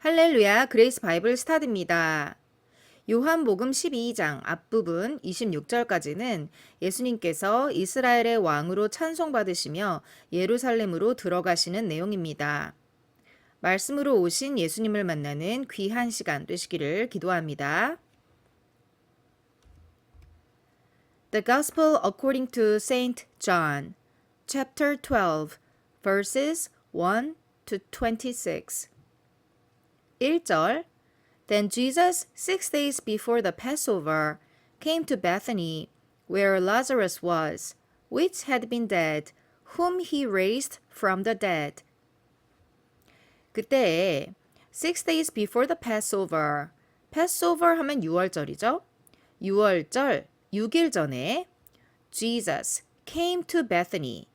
할렐루야, 그레이스 바이블 스타드입니다. 요한복음 12장 앞부분 26절까지는 예수님께서 이스라엘의 왕으로 찬송받으시며 예루살렘으로 들어가시는 내용입니다. 말씀으로 오신 예수님을 만나는 귀한 시간 되시기를 기도합니다. The Gospel according to Saint John, chapter 12, verses 1 to 26. 1절 Then Jesus, 6 days before the Passover, came to Bethany, where Lazarus was, which had been dead, whom he raised from the dead. 그때 6 days before the Passover, Passover 하면 6월절이죠. 6월절 6일 전에 Jesus came to Bethany,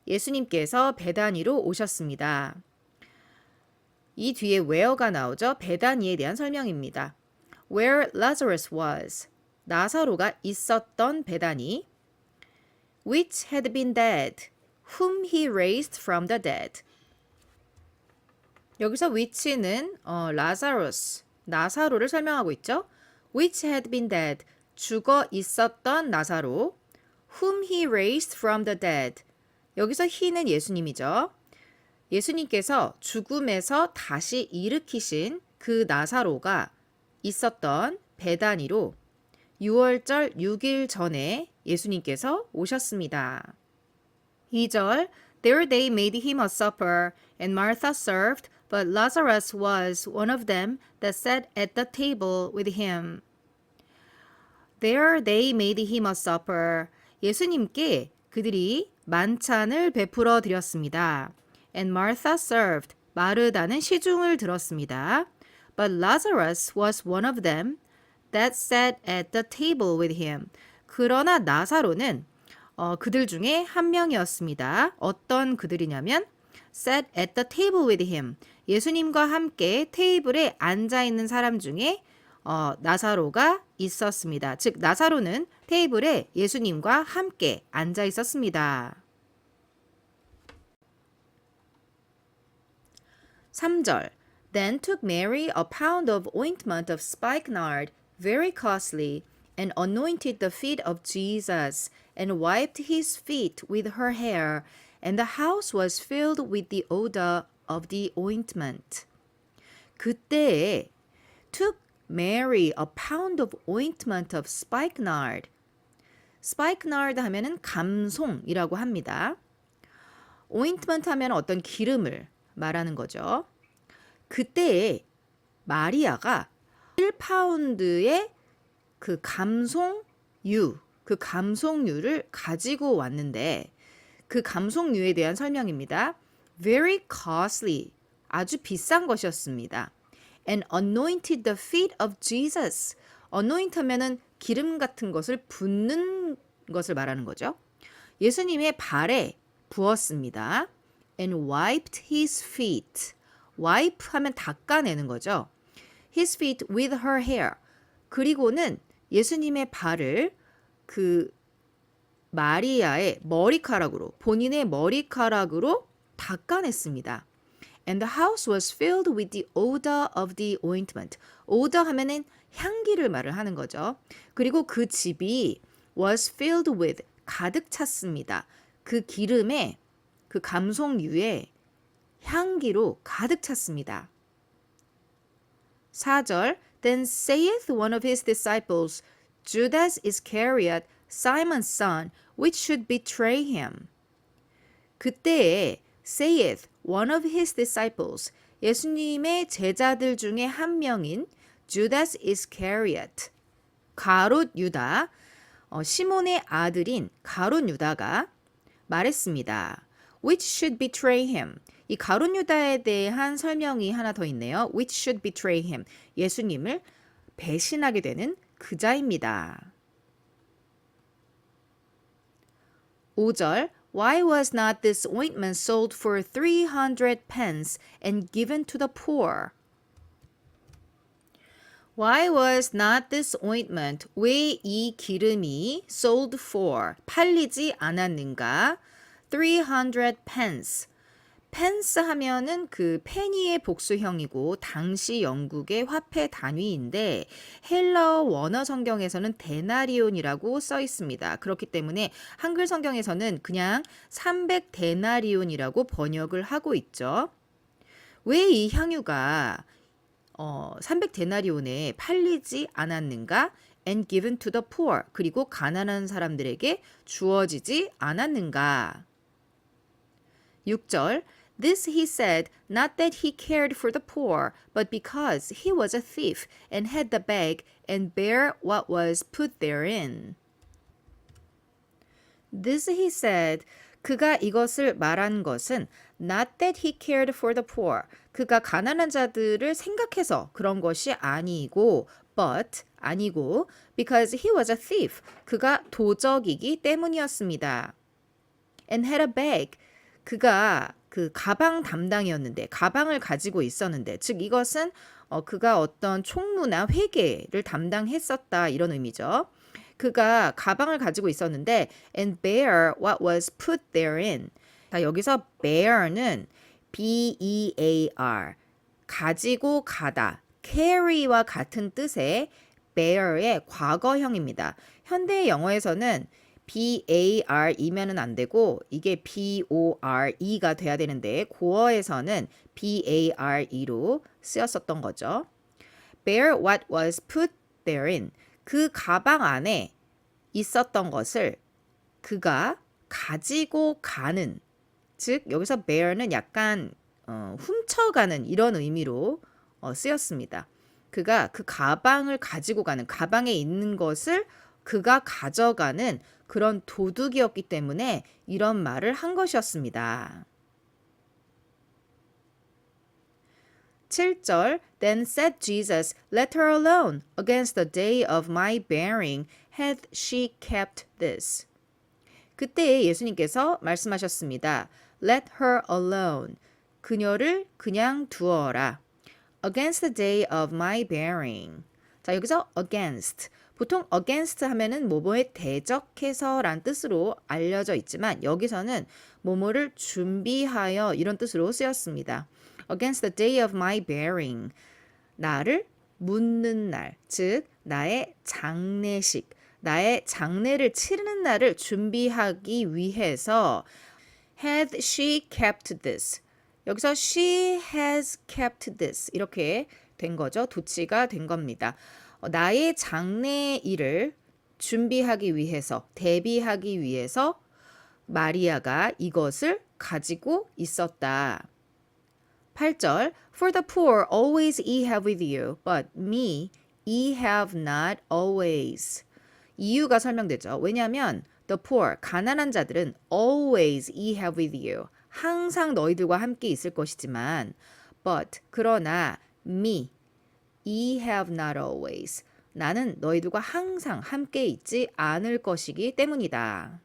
예수님께서 베다니로 오셨습니다. 이 뒤에 where가 나오죠. 베다니에 대한 설명입니다. Where Lazarus was, 나사로가 있었던 베다니. Which had been dead, whom he raised from the dead. 여기서 which는 Lazarus, 나사로를 설명하고 있죠. Which had been dead, 죽어 있었던 나사로. Whom he raised from the dead. 여기서 he는 예수님이죠. 예수님께서 죽음에서 다시 일으키신 그 나사로가 있었던 베다니로 6월절 6일 전에 예수님께서 오셨습니다. 2절 There they made him a supper, and Martha served, but Lazarus was one of them that sat at the table with him. There they made him a supper. 예수님께 그들이 만찬을 베풀어 드렸습니다. And Martha served. 마르다는 시중을 들었습니다. But Lazarus was one of them that sat at the table with him. 그러나 나사로는 그들 중에 한 명이었습니다. 어떤 그들이냐면 sat at the table with him. 예수님과 함께 테이블에 앉아 있는 사람 중에 나사로가 있었습니다. 즉 나사로는 테이블에 예수님과 함께 앉아 있었습니다. 3절 Then took Mary a pound of ointment of spikenard, very costly, and anointed the feet of Jesus, and wiped his feet with her hair, and the house was filled with the odor of the ointment. 그때에 took Mary a pound of ointment of spikenard. spikenard 하면은 감송이라고 합니다. ointment 하면 어떤 기름을 말하는 거죠. 그때에 마리아가 1파운드의 그 감송유를 가지고 왔는데 그 감송유에 대한 설명입니다. Very costly, 아주 비싼 것이었습니다. And anointed the feet of Jesus. anoint 하면은 기름 같은 것을 붓는 것을 말하는 거죠. 예수님의 발에 부었습니다. And wiped his feet. wipe 하면 닦아내는 거죠. His feet with her hair. 그리고는 예수님의 발을 그 마리아의 머리카락으로, 본인의 머리카락으로 닦아냈습니다. And the house was filled with the odor of the ointment. odor 하면은 향기를 말을 하는 거죠. 그리고 그 집이 was filled with, 가득 찼습니다. 그 기름에 그 감송유에 향기로 가득 찼습니다. 4절 Then saith one of his disciples, Judas Iscariot, Simon's son, which should betray him. 그때에 saith one of his disciples, 예수님의 제자들 중에 한 명인 Judas Iscariot, 가롯 유다, 시몬의 아들인 가롯 유다가 말했습니다. Which should betray him. 이 가룟 유다에 대한 설명이 하나 더 있네요. Which should betray him. 예수님을 배신하게 되는 그자입니다. 5절 Why was not this ointment sold for 300 pence and given to the poor? Why was not this ointment? 왜 이 기름이 sold for, 팔리지 않았는가? 300 pence. 펜스 하면은 그 페니의 복수형이고 당시 영국의 화폐 단위인데 헬러 원어 성경에서는 데나리온이라고 써 있습니다. 그렇기 때문에 한글 성경에서는 그냥 300데나리온이라고 번역을 하고 있죠. 왜 이 향유가 300데나리온에 팔리지 않았는가? And given to the poor. 그리고 가난한 사람들에게 주어지지 않았는가? 6절 This he said, not that he cared for the poor, but because he was a thief and had the bag and bare what was put therein. This he said, 그가 이것을 말한 것은 not that he cared for the poor, 그가 가난한 자들을 생각해서 그런 것이 아니고 but 아니고 because he was a thief, 그가 도적이기 때문이었습니다. And had a bag, 그가 그 가방 담당이었는데 가방을 가지고 있었는데 즉 이것은 그가 어떤 총무나 회계를 담당했었다 이런 의미죠. 그가 가방을 가지고 있었는데 and bear what was put therein. 자, 여기서 bear는 B-E-A-R 가지고 가다 carry와 같은 뜻의 bear의 과거형입니다. 현대 영어에서는 B-A-R-이면은 안 되고 이게 B-O-R-E가 돼야 되는데 고어에서는 B-A-R-E로 쓰였었던 거죠. Bear what was put therein. 그 가방 안에 있었던 것을 그가 가지고 가는, 즉 여기서 bear는 약간 훔쳐가는 이런 의미로 쓰였습니다. 그가 그 가방을 가지고 가는, 가방에 있는 것을 그가 가져가는 그런 도둑이었기 때문에 이런 말을 한 것이었습니다. 7절 Then said Jesus, Let her alone. Against the day of my bearing hath she kept this. 그때 예수님께서 말씀하셨습니다. Let her alone. 그녀를 그냥 두어라. Against the day of my bearing. 자, 여기서 against. 보통 against 하면은 뭐뭐에 대적해서란 뜻으로 알려져 있지만 여기서는 뭐뭐를 준비하여 이런 뜻으로 쓰였습니다. Against the day of my bearing. 나를 묻는 날, 즉 나의 장례식, 나의 장례를 치르는 날을 준비하기 위해서 had she kept this. 여기서 she has kept this 이렇게 된 거죠. 도치가 된 겁니다. 나의 장례일을 준비하기 위해서, 대비하기 위해서 마리아가 이것을 가지고 있었다. 8절 For the poor always ye have with you, but me ye have not always. 이유가 설명되죠. 왜냐하면 the poor, 가난한 자들은 always ye have with you. 항상 너희들과 함께 있을 것이지만 but, 그러나 me, ye have not always. 나는 너희들과 항상 함께 있지 않을 것이기 때문이다.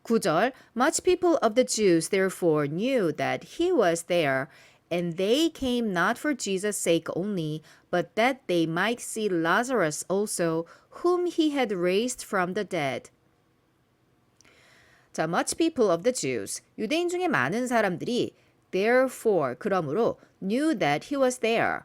9절 Much people of the Jews therefore knew that he was there, and they came not for Jesus' sake only, but that they might see Lazarus also, whom he had raised from the dead. 자, much people of the Jews, 유대인 중에 많은 사람들이 therefore, 그러므로 knew that he was there.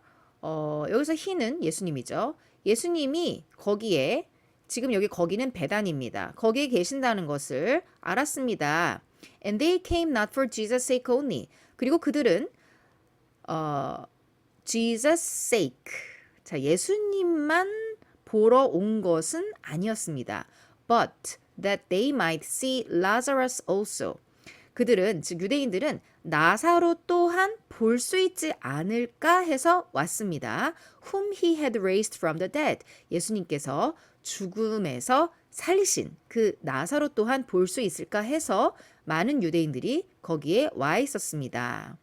여기서 he는 예수님이죠. 예수님이 거기에, 지금 여기 거기는 베단입니다. 거기에 계신다는 것을 알았습니다. And they came not for Jesus' sake only. 그리고 그들은 Jesus' sake. 자, 예수님만 보러 온 것은 아니었습니다. But that they might see Lazarus also. 그들은, 즉 유대인들은 나사로 또한 볼 수 있지 않을까 해서 왔습니다. Whom he had raised from the dead. 예수님께서 죽음에서 살리신 그 나사로 또한 볼 수 있을까 해서 많은 유대인들이 거기에 와 있었습니다.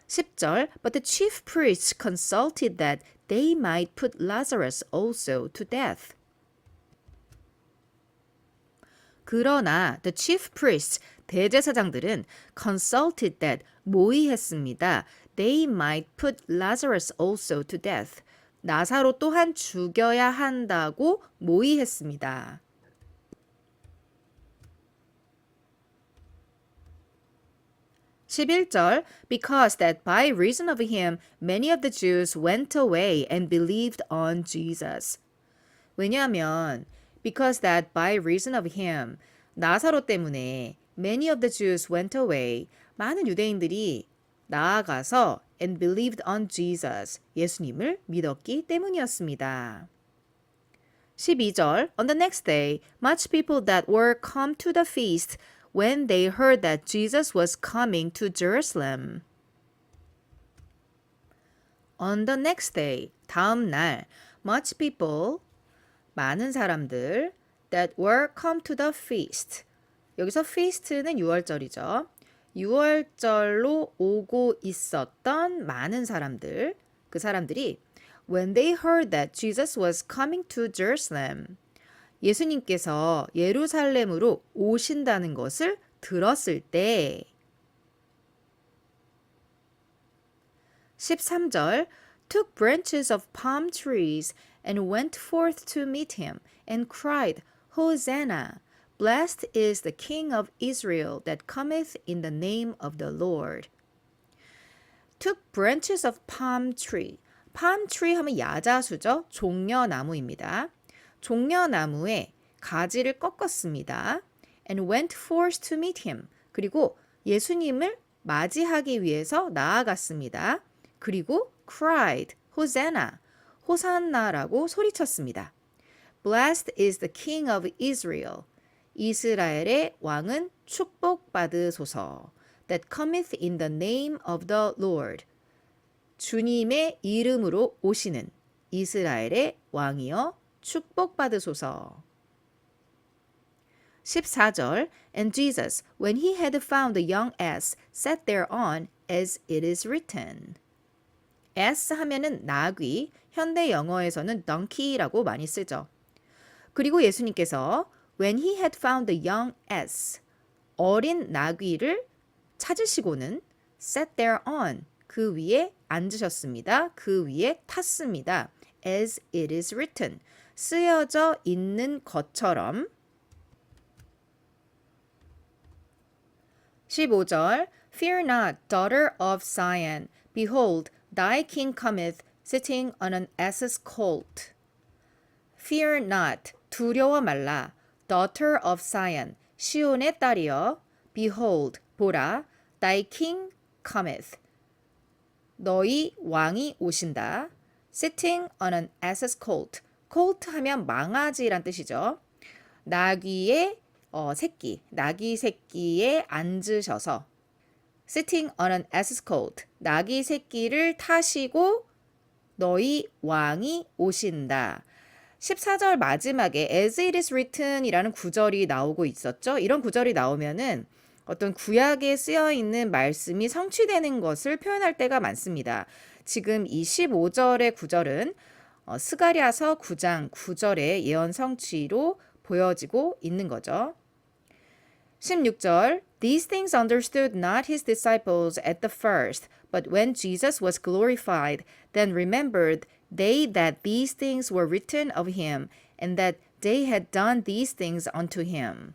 10절 But the chief priests consulted that they might put Lazarus also to death. 그러나 the chief priests, 대제사장들은 consulted that, 모의했습니다. They might put Lazarus also to death. 나사로 또한 죽여야 한다고 모의했습니다. 11절 Because that by reason of him many of the Jews went away and believed on Jesus. 왜냐하면 because that by reason of him 나사로 때문에 many of the Jews went away 많은 유대인들이 나아가서 and believed on Jesus 예수님을 믿었기 때문이었습니다. 12절 On the next day, much people that were come to the feast when they heard that Jesus was coming to Jerusalem. On the next day, 다음 날, much people, 많은 사람들, that were come to the feast. 여기서 feast는 6월절이죠. 6월절로 오고 있었던 많은 사람들, 그 사람들이 when they heard that Jesus was coming to Jerusalem, 예수님께서 예루살렘으로 오신다는 것을 들었을 때 13절 took branches of palm trees and went forth to meet him and cried, Hosanna! Blessed is the King of Israel that cometh in the name of the Lord. Took branches of palm tree. palm tree 하면 야자수죠. 종려나무입니다. 종려나무에 가지를 꺾었습니다. And went forth to meet him. 그리고 예수님을 맞이하기 위해서 나아갔습니다. 그리고 cried, Hosanna, 호산나라고 소리쳤습니다. Blessed is the King of Israel. 이스라엘의 왕은 축복받으소서. That cometh in the name of the Lord. 주님의 이름으로 오시는 이스라엘의 왕이여 축복받으소서. 14절 And Jesus, when he had found the young ass, sat thereon, as it is written. ass 하면은 나귀, 현대 영어에서는 donkey라고 많이 쓰죠. 그리고 예수님께서 when he had found the young ass, 어린 나귀를 찾으시고는 sat thereon, 그 위에 앉으셨습니다. 그 위에 탔습니다. as it is written, 쓰여져 있는 것처럼. 15절 Fear not, daughter of Zion. Behold, thy king cometh, sitting on an ass's colt. Fear not, 두려워 말라. Daughter of Zion, 시온의 딸이여. Behold, 보라, thy king cometh. 너희 왕이 오신다. Sitting on an ass's colt. colt 하면 망아지란 뜻이죠. 나귀의 새끼, 나귀 새끼에 앉으셔서 sitting on an ass's colt, 나귀 새끼를 타시고 너희 왕이 오신다. 14절 마지막에 as it is written 이라는 구절이 나오고 있었죠. 이런 구절이 나오면은 어떤 구약에 쓰여 있는 말씀이 성취되는 것을 표현할 때가 많습니다. 지금 이 15절의 구절은 스가랴서 9장 9절의 예언 성취로 보여지고 있는 거죠. 16절 These things understood not his disciples at the first, but when Jesus was glorified, then remembered they that these things were written of him, and that they had done these things unto him.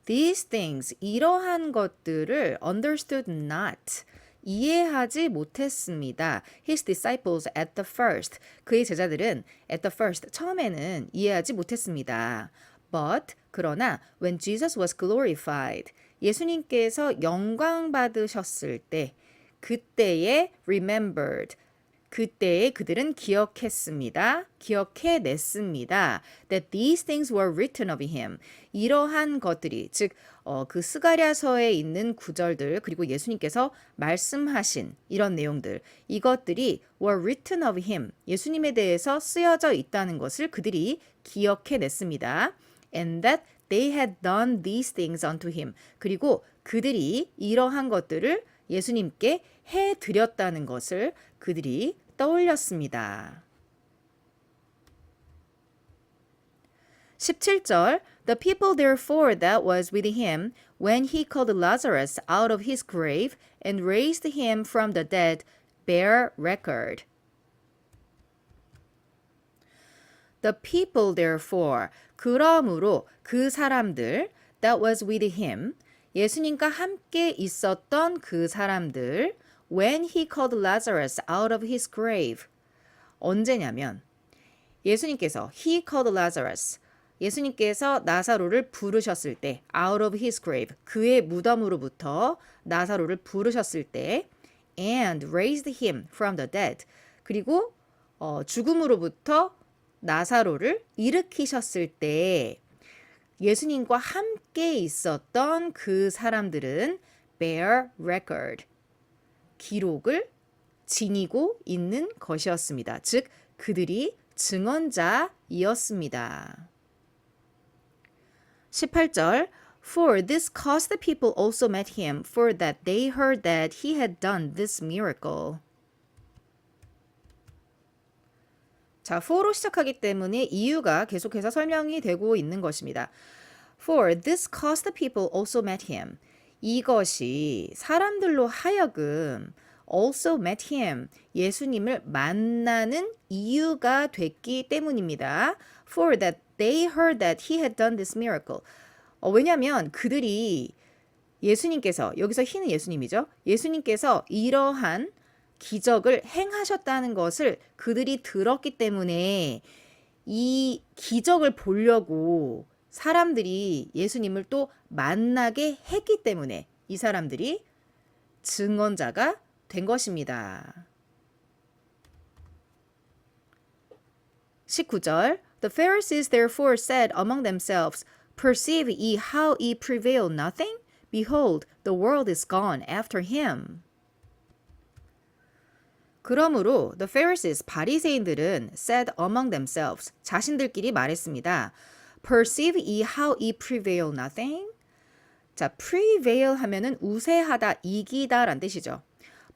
These things, 이러한 것들을 understood not, 이해하지 못했습니다. His disciples at the first, 그의 제자들은 at the first, 처음에는 이해하지 못했습니다. But, 그러나 when Jesus was glorified, 예수님께서 영광 받으셨을 때, 그때에 remembered, 그때에 그들은 기억했습니다. 기억해냈습니다. That these things were written of him. 이러한 것들이 즉 그 스가랴서에 있는 구절들 그리고 예수님께서 말씀하신 이런 내용들 이것들이 were written of him. 예수님에 대해서 쓰여져 있다는 것을 그들이 기억해냈습니다. And that they had done these things unto him. 그리고 그들이 이러한 것들을 예수님께 해드렸다는 것을 그들이 떠올렸습니다. 17절 The people therefore that was with him when he called Lazarus out of his grave and raised him from the dead bear record. The people therefore 그러므로 그 사람들 that was with him 예수님과 함께 있었던 그 사람들 when he called Lazarus out of his grave. 언제냐면 예수님께서 he called Lazarus. 예수님께서 나사로를 부르셨을 때 out of his grave. 그의 무덤으로부터 나사로를 부르셨을 때 and raised him from the dead. 그리고 죽음으로부터 나사로를 일으키셨을 때 예수님과 함께 있었던 그 사람들은 bear record. 기록을 지니고 있는 것이었습니다. 즉 그들이 증언자이었습니다. 18절 For this cause the people also met him, for that they heard that he had done this miracle. 자, for로 시작하기 때문에 이유가 계속해서 설명이 되고 있는 것입니다. For this cause the people also met him. 이것이 사람들로 하여금 also met him. 예수님을 만나는 이유가 됐기 때문입니다. For that they heard that he had done this miracle. 왜냐하면 그들이 예수님께서, 여기서 he는 예수님이죠. 예수님께서 이러한 기적을 행하셨다는 것을 그들이 들었기 때문에 이 기적을 보려고 사람들이 예수님을 또 만나게 했기 때문에 이 사람들이 증언자가 된 것입니다. 19절 The Pharisees therefore said among themselves, Perceive ye how ye prevail nothing? Behold, the world is gone after him. 그러므로 the Pharisees, 바리새인들은 said among themselves, 자신들끼리 말했습니다. Perceive ye how ye prevail nothing? 자, prevail 하면은 우세하다, 이기다 란 뜻이죠.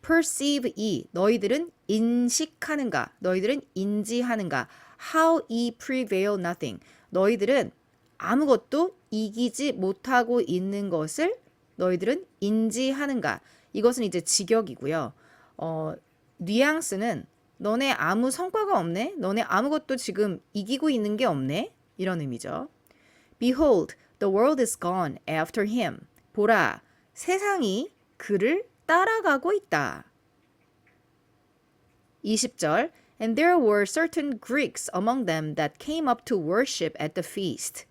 Perceive ye, 너희들은 인식하는가, 너희들은 인지하는가. How ye prevail nothing, 너희들은 아무것도 이기지 못하고 있는 것을 너희들은 인지하는가. 이것은 이제 직역이고요. 뉘앙스는 너네 아무 성과가 없네? 너네 아무것도 지금 이기고 있는 게 없네? 이런 의미죠. Behold, the world is gone after him. 보라, 세상이 그를 따라가고 있다. 20절 And there were certain Greeks among them that came up to worship at the feast.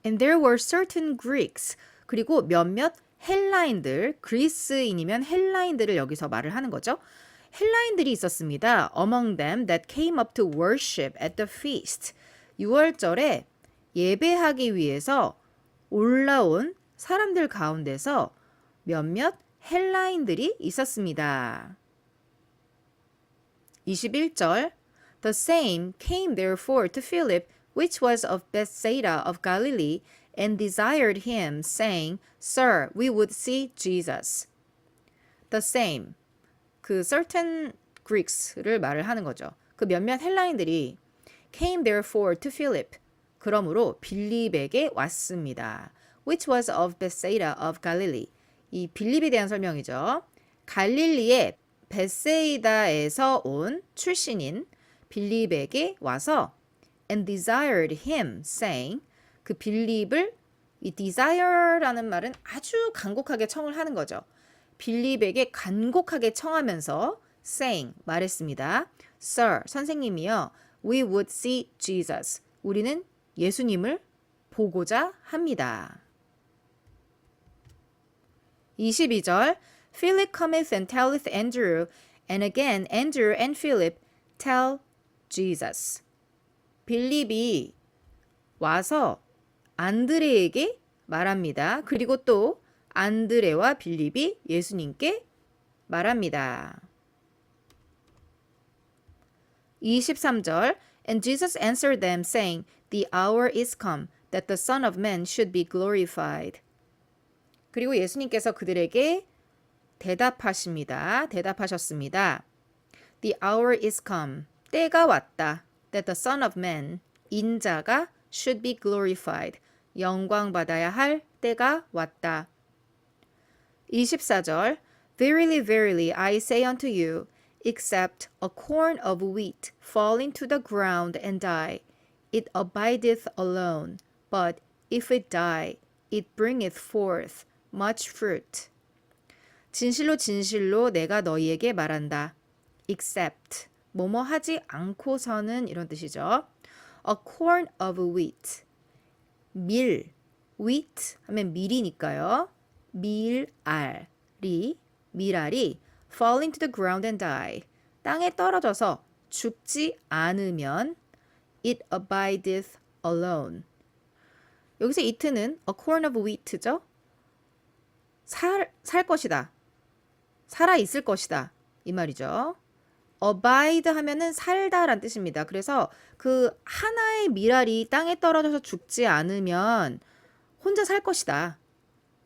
And there were certain Greeks. 그리고 몇몇 헬라인들, 그리스인이면 헬라인들을 여기서 말을 하는 거죠. 헬라인들이 있었습니다. Among them that came up to worship at the feast. 6월절에 예배하기 위해서 올라온 사람들 가운데서 몇몇 헬라인들이 있었습니다. 21절 The same came therefore to Philip, which was of Bethsaida of Galilee, and desired him, saying, Sir, we would see Jesus. The same. 그 certain Greeks를 말을 하는 거죠. 그 몇몇 헬라인들이 came therefore to Philip. 그러므로 빌립에게 왔습니다. Which was of Bethsaida of Galilee. 이 빌립에 대한 설명이죠. 갈릴리의 베세이다에서 온 출신인 빌립에게 와서 and desired him, saying, 그 빌립을 이 desire라는 말은 아주 간곡하게 청을 하는 거죠. 빌립에게 간곡하게 청하면서 saying, 말했습니다. Sir, 선생님이요. We would see Jesus. 우리는 예수님을 보고자 합니다. 22절 Philip cometh and telleth Andrew, and again Andrew and Philip tell Jesus. 빌립이 와서 안드레에게 말합니다. 그리고 또 안드레와 빌립이 예수님께 말합니다. 23절 And Jesus answered them, saying, The hour is come, that the Son of Man should be glorified. 그리고 예수님께서 그들에게 대답하셨습니다. The hour is come, 때가 왔다. That the Son of Man, 인자가 should be glorified, 영광받아야 할 때가 왔다. 24절 Verily, verily, I say unto you, except a corn of wheat fall into the ground and die, it abideth alone. But if it die, it bringeth forth much fruit. 진실로 진실로 내가 너희에게 말한다. except 뭐뭐 하지 않고서는 이런 뜻이죠. a corn of wheat. 밀, wheat 하면 밀이니까요. 밀알이 fall into the ground and die. 땅에 떨어져서 죽지 않으면 it abideth alone. 여기서 it는 a corn of wheat죠. 살 것이다. 살아 있을 것이다. 이 말이죠. abide 하면은 살다란 뜻입니다. 그래서 그 하나의 밀알이 땅에 떨어져서 죽지 않으면 혼자 살 것이다.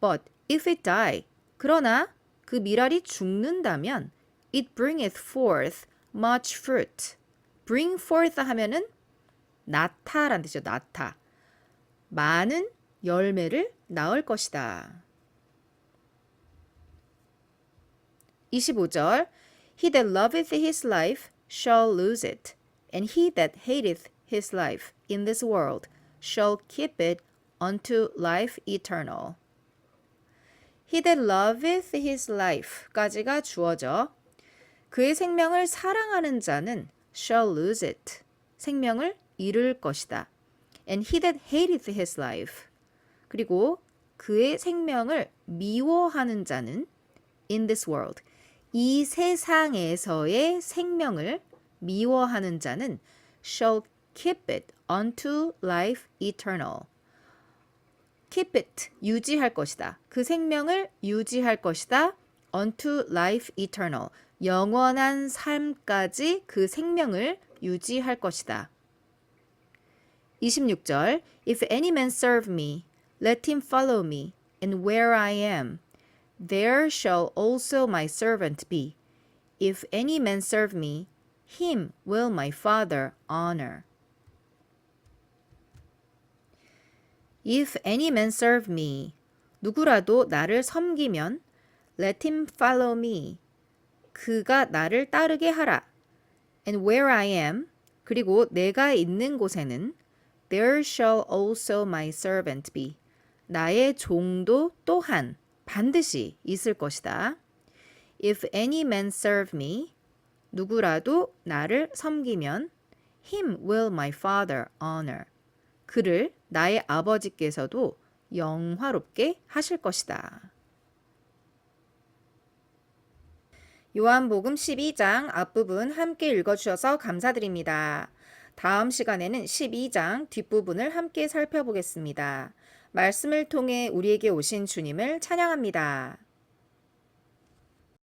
But if it die, 그러나 그 밀알이 죽는다면 it bringeth forth much fruit. bring forth 하면은 나타란 뜻이죠. 나타. 많은 열매를 낳을 것이다. 25절 He that loveth his life shall lose it, and he that hateth his life in this world shall keep it unto life eternal. He that loveth his life까지가 주어져 그의 생명을 사랑하는 자는 shall lose it. 생명을 잃을 것이다. And he that hateth his life. 그리고 그의 생명을 미워하는 자는 in this world. 이 세상에서의 생명을 미워하는 자는 shall keep it unto life eternal. keep it, 유지할 것이다. 그 생명을 유지할 것이다. unto life eternal. 영원한 삶까지 그 생명을 유지할 것이다. 26절 If any man serve me, let him follow me, and where I am, there shall also my servant be. If any man serve me, him will my Father honor. If any man serve me, 누구라도 나를 섬기면 let him follow me. 그가 나를 따르게 하라. And where I am, 그리고 내가 있는 곳에는 there shall also my servant be. 나의 종도 또한 반드시 있을 것이다. If any man serve me, 누구라도 나를 섬기면 him will my Father honor. 그를 나의 아버지께서도 영화롭게 하실 것이다. 요한복음 12장 앞부분 함께 읽어주셔서 감사드립니다. 다음 시간에는 12장 뒷부분을 함께 살펴보겠습니다. 말씀을 통해 우리에게 오신 주님을 찬양합니다.